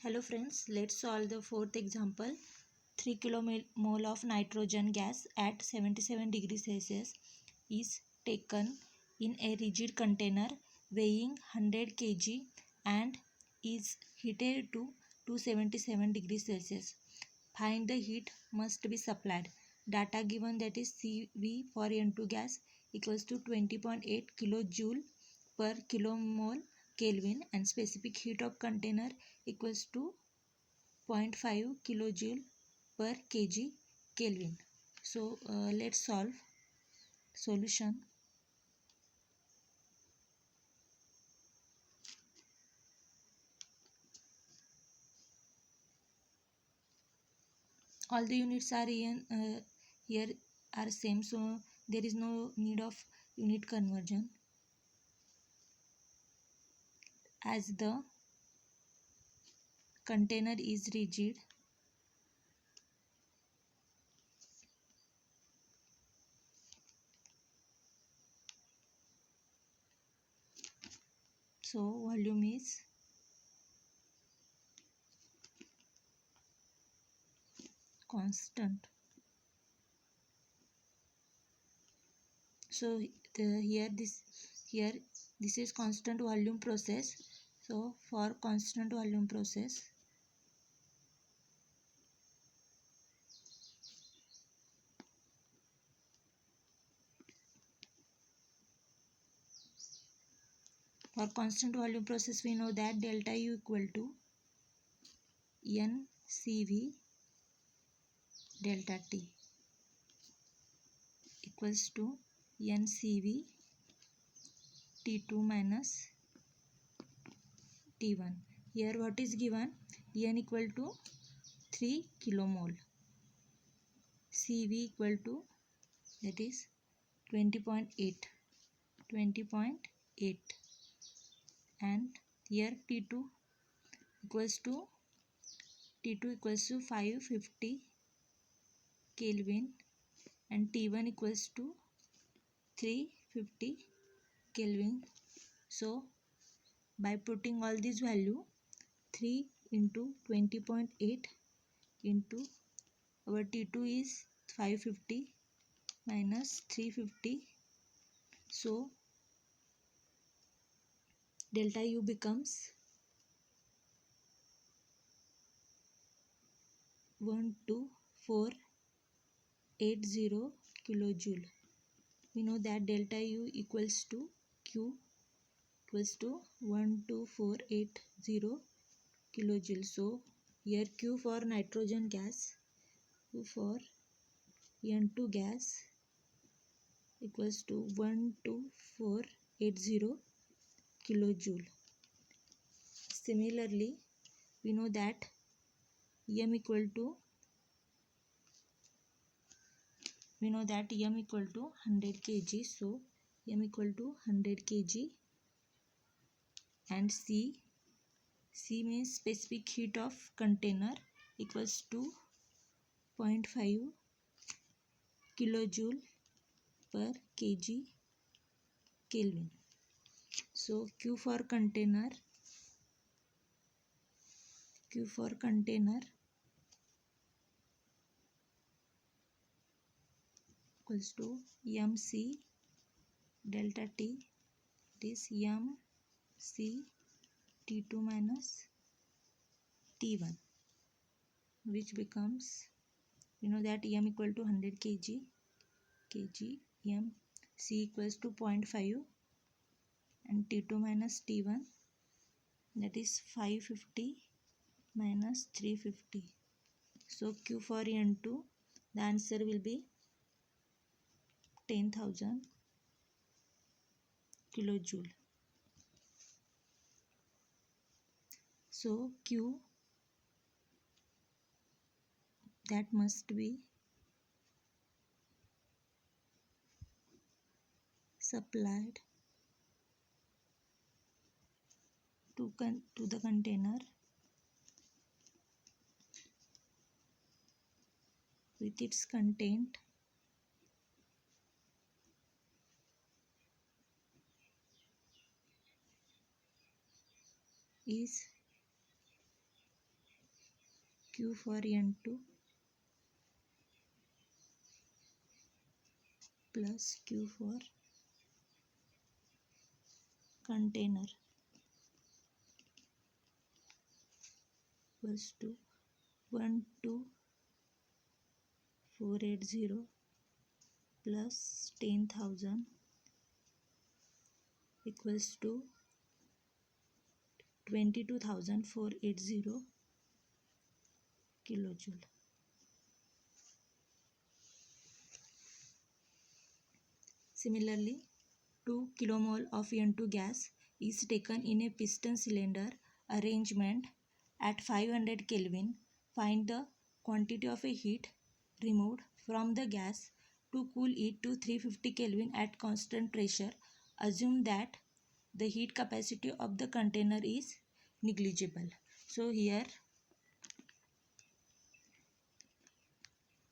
Hello friends, let's solve the fourth example. 3 kilomole of nitrogen gas at 77 degrees Celsius is taken in a rigid container weighing 100 kg and is heated to 277 degrees Celsius. Find the heat must be supplied. Data given, that is CV for N2 gas equals to 20.8 kilojoule per kilomole Kelvin, and specific heat of container equals to 0.5 kilojoule per kg Kelvin. So let's solve. Solution. All the units are here are same, so there is no need of unit conversion, as the container is rigid. So volume is constant. So here this is constant volume process. So for constant volume process, we know that delta U equal to NCV delta T equals to NCV T2 minus T1. Here what is given? N equal to 3 kilomole, CV equal to, that is 20.8, and here T2 equals to 550 Kelvin and T1 equals to 350 Kelvin. So by putting all these value, 3 into 20.8 into our T2 is 550 minus 350, so delta U becomes 12480 kilojoule. We know that delta U equals to Q equals to 12480 kilojoule. So here Q for nitrogen gas, Q for N2 gas equals to 12480 kilojoule. Similarly, we know that M equal to 100 kg. So M equal to 100 kg, and C means specific heat of container equals to 0.5 kilojoule per kg Kelvin. So Q for container equals to MC delta T, this MC T2 minus T1, which becomes, you know that M equal to 100 kg, M, C equals to 0.5 and T2 minus T1, that is 550 minus 350. So Q for N2, the answer will be 10,000 kilojoule. So Q, that must be supplied to the container with its content is Q for N2 plus Q for container equals to 12480 plus 10,000 equals to 22,480 kilojoule. Similarly, 2 kilomole of N2 gas is taken in a piston cylinder arrangement at 500 Kelvin. Find the quantity of a heat removed from the gas to cool it to 350 Kelvin at constant pressure. Assume that the heat capacity of the container is negligible. So here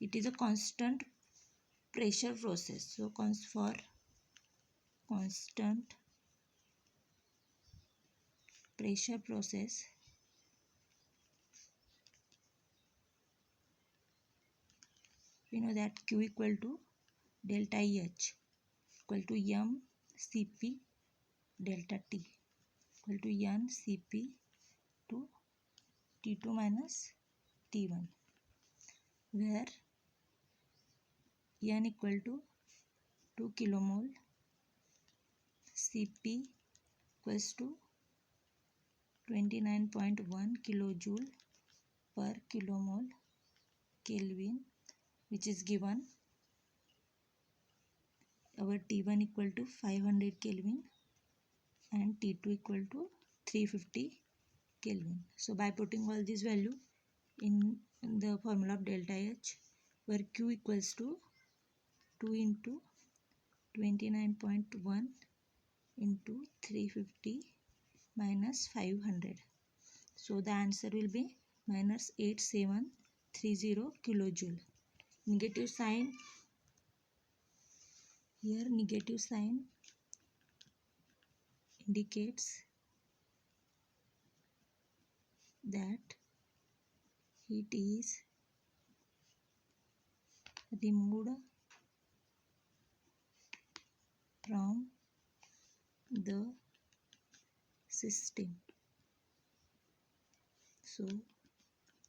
it is a constant pressure process. So for constant pressure process, we know that Q equal to delta H equal to M Cp delta T equal to N Cp to T2 minus T1, where N equal to 2 kilomole, Cp equals to 29.1 kilojoule per kilomole Kelvin, which is given. Our T1 equal to 500 Kelvin and T2 equal to 350 Kelvin. So by putting all these value in the formula of delta H, where Q equals to 2 into 29.1 into 350 minus 500. So the answer will be minus 8730 kilojoule. Negative sign, here negative sign indicates that heat is removed from the system. So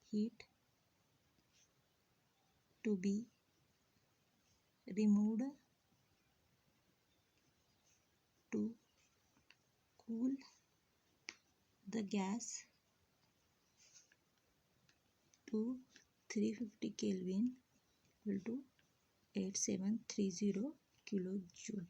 heat to be removed to cool the gas to 350 Kelvin equal to 8730 kilojoule.